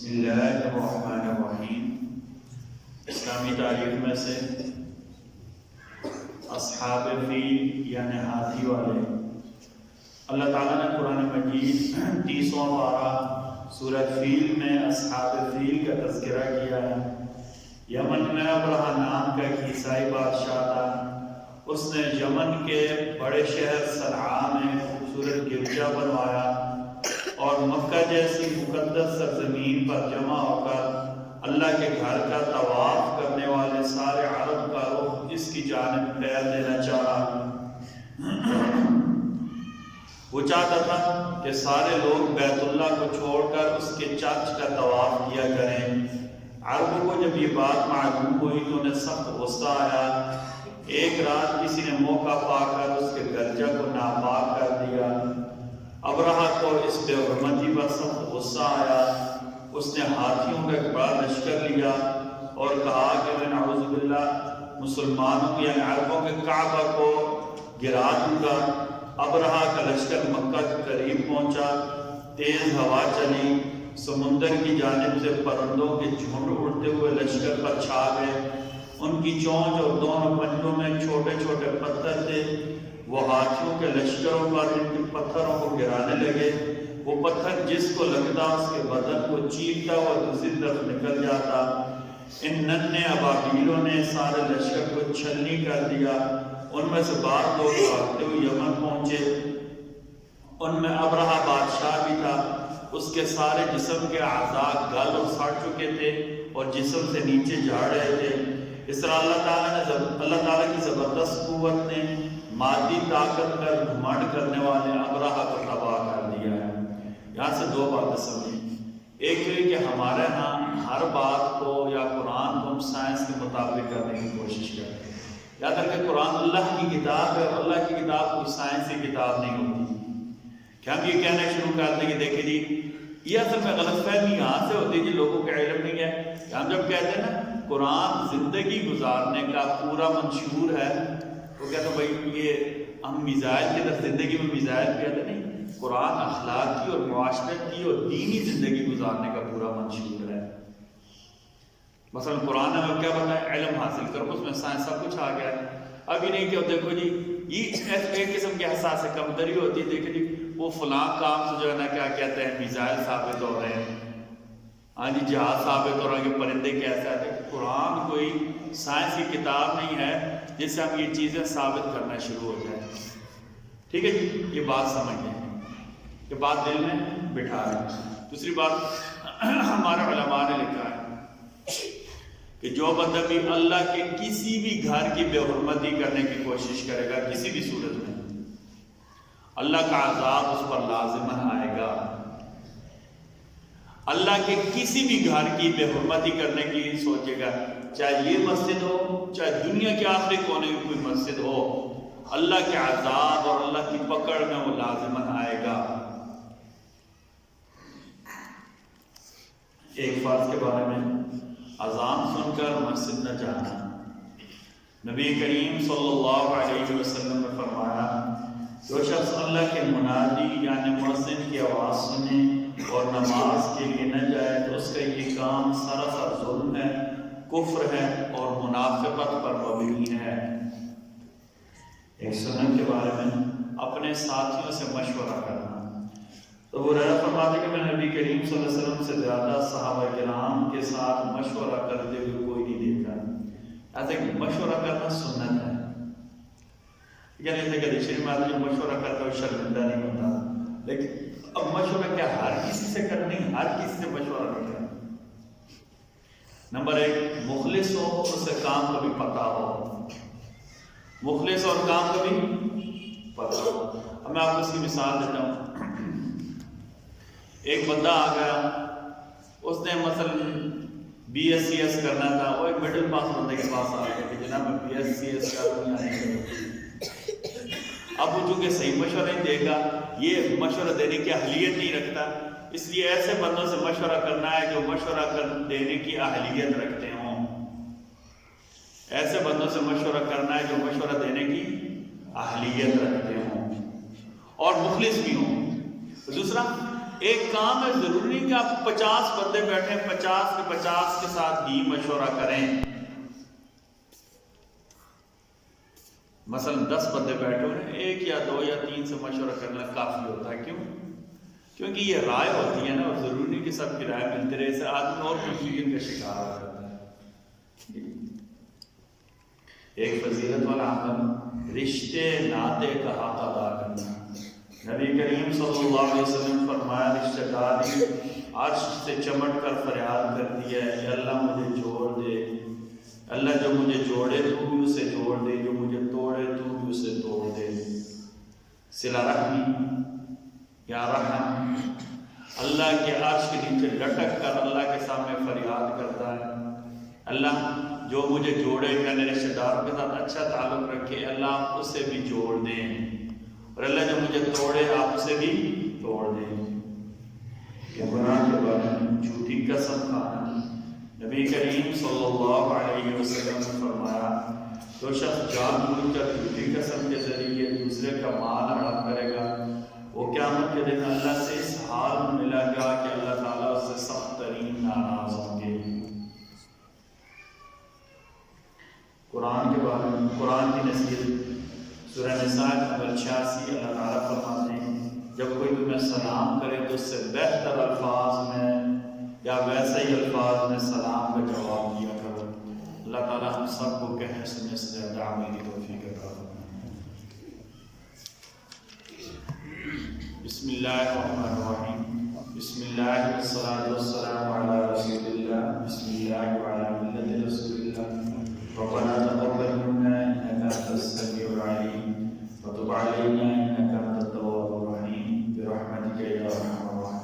بسم اللہ الرحمن الرحیم۔ اسلامی تاریخ میں سے اصحاب فیل یعنی ہاتھی والے، اللہ تعالیٰ نے قرآن مجید 30واں پارہ سورۃ فیل میں اصحاب فیل کا تذکرہ کیا ہے۔ یمن میں ابرہہ نام کا ایک عیسائی بادشاہ تھا۔ اس نے یمن کے بڑے شہر صنعاء میں خوبصورت گرجا بنوایا اور مکہ جیسی مقدس سرزمین پر جمع ہو کر اللہ کے گھر کا طواف کرنے والے سارے عرب کا رخ اس کی جانب پھیر دینا چاہا۔ وہ چاہتا تھا کہ سارے لوگ بیت اللہ کو چھوڑ کر اس کے چرچ کا طواف کیا کریں۔ عربوں کو جب یہ بات معلوم ہوئی تو انہیں سخت غصہ آیا۔ ایک رات کسی نے موقع پا کر اس کے گرجا کو ناپاک کر دیا۔ ابرہہ کو اس بے حرمتی پر سخت غصہ آیا۔ اس نے ہاتھیوں کا ایک بڑا لشکر لیا اور کہا کہ میں نعوذ باللہ مسلمانوں یعنی عربوں کے کعبہ کو گرا دوں گا۔ ابرہہ کا لشکر مکہ کے قریب پہنچا۔ تیز ہوا چلی، سمندر کی جانب سے پرندوں کے جھنڈ اڑتے ہوئے لشکر پر چھا گئے۔ ان کی چونچ اور دونوں پنجوں میں چھوٹے چھوٹے پتھر تھے۔ وہ ہاتھیوں کے لشکروں پر ان کے پتھروں کو گرانے لگے۔ وہ پتھر جس کو لگتا اس کے بدن کو چیرتا ہوا دوسری طرف نکل جاتا۔ ان ننھے ابابیلوں نے سارے لشکر کو چھلنی کر دیا۔ ان میں سے بعض لوگ بھاگتے ہوئے یمن پہنچے۔ ان میں ابرہہ بادشاہ بھی تھا۔ اس کے سارے جسم کے اعضاء گل اور سڑ چکے تھے اور جسم سے نیچے جھڑ رہے تھے۔ اس طرح اللہ تعالیٰ کی زبردست قوت نے مادی طاقت پر گھمنڈ کرنے والے ابرہہ کو تباہ کر دیا ہے۔ یہاں سے دو باتیں سمجھیں۔ ایک یہ کہ ہمارے ہاں ہر بات کو یا قرآن کو ہم سائنس کے مطابق کرنے کی کوشش کرتے ہیں۔ یاد رکھیں قرآن اللہ کی کتاب ہے اور اللہ کی کتاب کوئی سائنسی کتاب نہیں ہوتی کہ ہم یہ کہنا شروع کر دیں کہ دیکھیں جی یہ اصل میں غلط فہمی یہاں سے ہوتی ہے جی لوگوں کا علم نہیں ہے کہ ہم جب کہتے ہیں نا قرآن زندگی گزارنے کا پورا منشور ہے، وہ کہتے ہیں بھائی یہ ہم میزائل کی طرف زندگی میں میزائل کہتے نہیں، قرآن اخلاقی اور معاشرتی اور دینی زندگی گزارنے کا پورا منشور ہے۔ مثلا قرآن نے ہمیں کیا بتایا؟ علم حاصل کرو، اس میں سائنس سب کچھ آ گیا ہے۔ ابھی نہیں کہ دیکھو جی یہ ایک قسم کی حساس کمتری ہوتی ہے، دیکھیں جی وہ فلاں کام سے جو ہے نا کیا کہتے ہیں میزائل ثابت ہو رہے ہیں، ہاں جی جہاز ثابت ہو رہا ہے کہ پرندے کیسا ہے۔ قرآن کوئی سائنس کی کتاب نہیں ہے جس سے ہم یہ چیزیں ثابت کرنا شروع ہو جائیں۔ ٹھیک ہے جی، یہ بات سمجھ لیں، یہ بات دل میں بٹھا ہے۔ دوسری بات ہمارے علماء نے لکھا ہے کہ جو بندہ بھی اللہ کے کسی بھی گھر کی بے حرمتی کرنے کی کوشش کرے گا کسی بھی صورت میں، اللہ کا عذاب اس پر لازماً آئے گا۔ اللہ کے کسی بھی گھر کی بے حرمتی کرنے کی سوچے گا، چاہے یہ مسجد ہو چاہے دنیا کے آخری کونے کی کوئی مسجد ہو، اللہ کے عذاب اور اللہ کی پکڑ میں وہ لازماً آئے گا۔ ایک فرض کے بارے میں اذان سن کر مسجد نہ جانا۔ نبی کریم صلی اللہ علیہ وسلم نے فرمایا جو شخص اللہ کے منادی یعنی مؤذن کی آواز سنے اور نماز کے لیے نہ جائے تو اس کا یہ کام سراسر ظلم ہے، کفر ہے اور منافقت پر مبنی ہے۔ ایک سنت کے بارے میں اپنے ساتھیوں سے مشورہ کرنا۔ تو وہ فرماتے کہ میں نبی کریم صلی اللہ علیہ وسلم سے زیادہ صحابہ کرام کے ساتھ مشورہ کرتے ہوئے کوئی نہیں دیکھا۔ ایسا کہ مشورہ کرنا سنت ہے، یعنی ایسے کہ شریف آدمی مشورہ کرتا ہے شرمندہ نہیں ہوتا، لیکن اب مشورہ کیا ہر کسی سے کرنی؟ ہر کسی سے مشورہ نہیں کرنا۔ نمبر ایک، مخلص ہو، اسے کام کبھی پتہ ہو، مخلص اور کام کبھی پتہ ہو۔ اب میں آپ کو اس کی مثال دیتا ہوں۔ ایک بندہ آ گیا، اس نے مثلا بی ایس سی ایس کرنا تھا، وہ ایک مڈل پاس بندے کے پاس آ گیا کہ جناب میں بی ایس سی ایس کروں یا نہیں کروں۔ اب وہ چونکہ صحیح مشورہ نہیں دے گا، یہ مشورہ دینے کی اہلیت نہیں رکھتا، اس لیے ایسے بندوں سے مشورہ کرنا ہے جو مشورہ دینے کی اہلیت رکھتے ہوں۔ ایسے بندوں سے مشورہ کرنا ہے جو مشورہ دینے کی اہلیت رکھتے ہوں اور مخلص بھی ہوں۔ دوسرا ایک کام ہے، ضروری نہیں کہ آپ 50 بندے بیٹھیں 50 کے 50 کے ساتھ ہی مشورہ کریں. مثلا 10 بندے بیٹھے ہوئے، ایک یا دو یا تین سے مشورہ کرنا کافی ہوتا ہے. کیوں؟ کیونکہ یہ رائے ہوتی ہے نا، اور ضروری نہیں کہ سب کی رائے ملتی رہے، سے آدمی اور کنفیوژن کا شکار ہو جاتا ہے. ایک فضیلت والا عمل رشتے ناطے کا حق ادا کرنا. نبی کریم صلی اللہ علیہ وسلم فرمایا رشتہ داری عرش سے چمٹ کر فریاد کرتی ہے کہ اللہ مجھے جوڑ دے، اللہ جو مجھے جوڑے تو بھی اسے جوڑ دے، جو مجھے توڑے تو بھی اسے توڑ دے. صلہ رحمی یا رحم اللہ کے عرش کے نیچے لٹک کر اللہ کے سامنے فریاد کرتا ہے، اللہ جو مجھے جوڑے میرے رشتہ داروں کے ساتھ اچھا تعلق رکھے، اللہ آپ اسے بھی جوڑ دیں، اور اللہ جو مجھے توڑے آپ اسے بھی توڑ دیں. کہ گناہ کے بارے میں جھوٹی قسم کھانا، نبی کریم صلی اللہ علیہ وسلم نے فرمایا جو شخص جان بوجھ کر جھوٹی قسم کے ذریعے دوسرے کا مال ہڑپ کرے گا، وہ قیامت کے دن اللہ سے اس حال میں ملا گا کہ اللہ تعالیٰ اس سے سخت ترین ناراض ہوں گے. قرآن کے بارے میں قرآن کی نصیحت سورہ نساء نمبر 86 اللہ تعالیٰ فرماتے ہیں جب کوئی تمہیں سلام کرے تو اس سے بہتر الفاظ میں یا ویسے ہی الفاظ میں سلام کا جواب دیا کرو. اللہ تعالیٰ ہم سب کو کہنے سننے سے زیادہ عمل کی توفیق عطا فرمائے. بسم اللہ الرحمن الرحیم. بسم اللہ والصلاۃ والسلام علی رسول اللہ. بسم اللہ وعلی ملت رسول اللہ. ربنا تقبل منا انك انت السميع العليم وتب علينا انك انت التواب الرحيم برحمتك يا ارحم الراحمين.